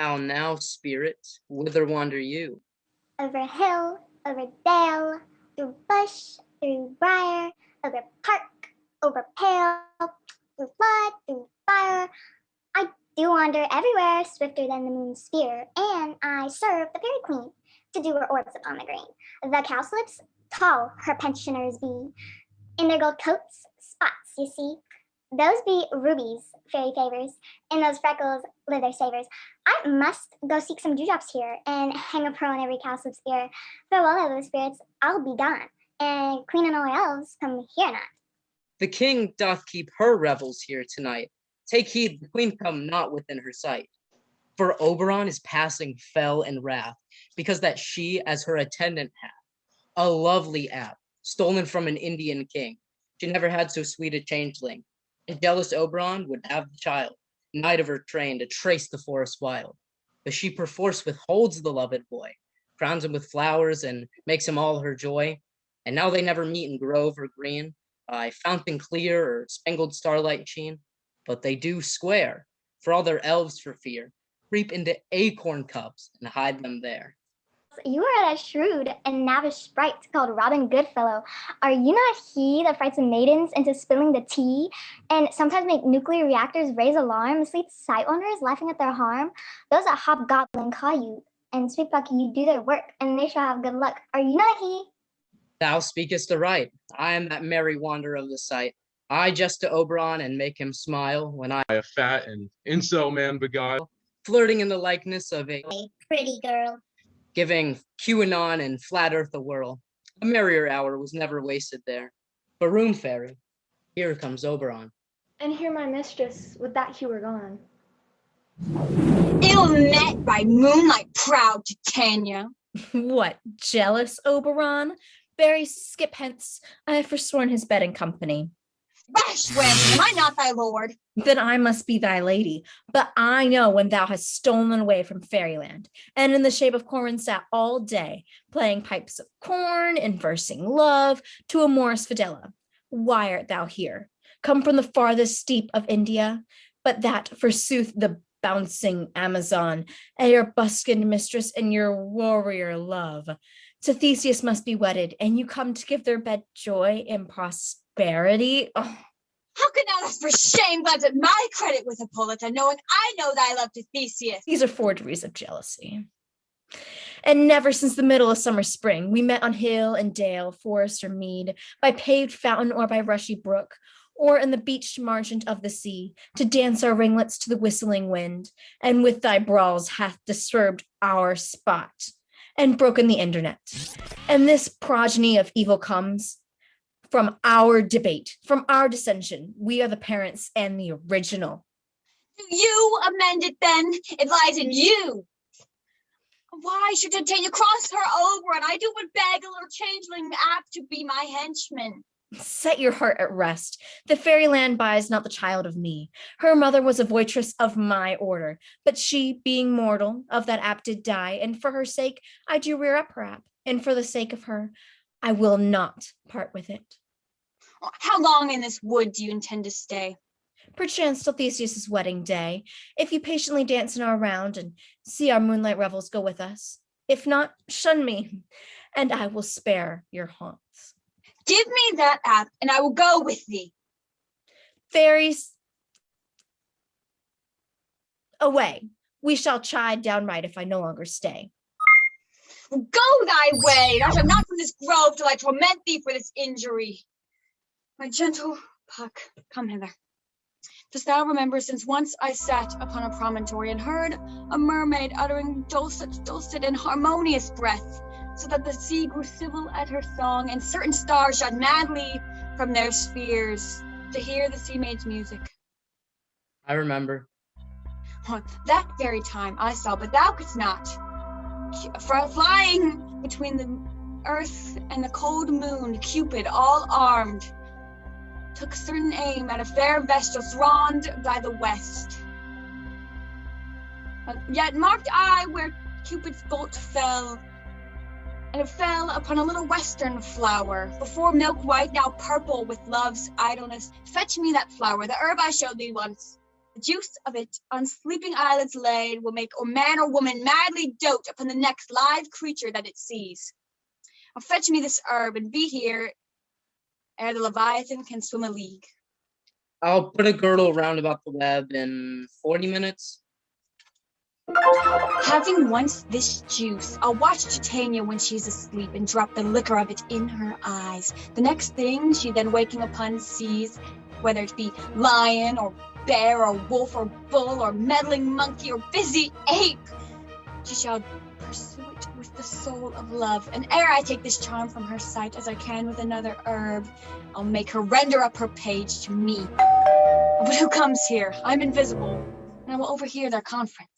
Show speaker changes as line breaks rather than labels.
How now, spirit, whither wander you?
Over hill, over dale, through bush, through briar, over park, over pale, through flood, through fire. I do wander everywhere, swifter than the moon's spear, and I serve the fairy queen to do her orbs upon the green. The cowslips, tall her pensioners be, in their gold coats, spots, you see. Those be rubies, fairy favors. In those freckles live their savors. I must go seek some dewdrops here and hang a pearl on every cowslip's ear. Farewell, other spirits, I'll be gone. And queen and all her elves come here not.
The king doth keep her revels here tonight. Take heed, the queen come not within her sight. For Oberon is passing fell in wrath, because that she as her attendant hath a lovely app, stolen from an Indian king. She never had so sweet a changeling. And jealous Oberon would have the child, knight of her train, to trace the forest wild. But she perforce withholds the loved boy, crowns him with flowers, and makes him all her joy. And now they never meet in grove or green, by fountain clear or spangled starlight sheen. But they do square, for all their elves for fear, creep into acorn cups and hide them there.
You are a shrewd and knavish sprite called Robin Goodfellow. Are you not he that frightens maidens into spilling the tea, and sometimes make nuclear reactors raise alarm, mislead sight wanderers laughing at their harm? Those that hobgoblin call you, and speak like you do their work, and they shall have good luck. Are you not he?
Thou speakest aright. I am that merry wanderer of the sight. I jest to Oberon and make him smile when I
a fat and incel man beguile,
flirting in the likeness of a
Pretty girl.
giving QAnon and flat earth a whirl. A merrier hour was never wasted there. But room fairy, here comes Oberon.
And here my mistress, would that he were gone.
Ill met by moonlight proud Titania.
What, jealous, Oberon? Bury, skip hence. I have forsworn his bed and company.
Rash wench, am I not thy lord?
Then I must be thy lady. But I know when thou hast stolen away from fairyland, and in the shape of Corwin sat all day, playing pipes of corn and versing love to a Morris Fidella. Why art thou here? Come from the farthest steep of India, but that, forsooth, the bouncing Amazon, and your buskined mistress and your warrior love. To Theseus must be wedded, and you come to give their bed joy and prosperity. Oh.
How can thou thus for shame glance at my credit with Hippolyta, knowing I know thy love to Theseus?
These are forgeries of jealousy. And never since the middle of summer spring, we met on hill and dale, forest or mead, by paved fountain or by rushy brook, or in the beached margent of the sea, to dance our ringlets to the whistling wind, and with thy brawls hath disturbed our spot, and broken the internet. And this progeny of evil comes from our debate, from our dissension. We are the parents and the original.
Do you amend it then? It lies in you. Why should Titania cross her over, and I do but beg a little changeling apt to be my henchman?
Set your heart at rest. The fairyland buys not the child of me. Her mother was a voitress of my order, but she, being mortal, of that app did die, and for her sake I do rear up her app, and for the sake of her, I will not part with it.
How long in this wood do you intend to stay?
Perchance till Theseus' wedding day, if you patiently dance in our round and see our moonlight revels go with us. If not, shun me, and I will spare your haunts.
Give me that app, and I will go with thee.
Fairies, away. We shall chide downright if I no longer stay.
Go thy way, and I shall not from this grove till I torment thee for this injury. My gentle Puck, come hither. Dost thou remember since once I sat upon a promontory and heard a mermaid uttering dulcet and harmonious breath, so that the sea grew civil at her song, and certain stars shot madly from their spheres to hear the sea maid's music?
I remember.
That very time I saw, but thou couldst not. Flying between the earth and the cold moon, Cupid, all armed, took certain aim at a fair vestal thronged by the west. Yet marked I where Cupid's bolt fell, and it fell upon a little western flower, before milk white, now purple with love's idleness. Fetch me that flower, the herb I showed thee once. The juice of it on sleeping eyelids laid will make or man or woman madly dote upon the next live creature that it sees. Now fetch me this herb and be here ere the Leviathan can swim a league.
I'll put a girdle round about the web in 40 minutes.
Having once this juice, I'll watch Titania when she's asleep and drop the liquor of it in her eyes. The next thing she then waking upon sees, whether it be lion or bear or wolf or bull or meddling monkey or busy ape, she shall pursue it with the soul of love. And ere I take this charm from her sight as I can with another herb, I'll make her render up her page to me. But who comes here? I'm invisible, and I will overhear their conference.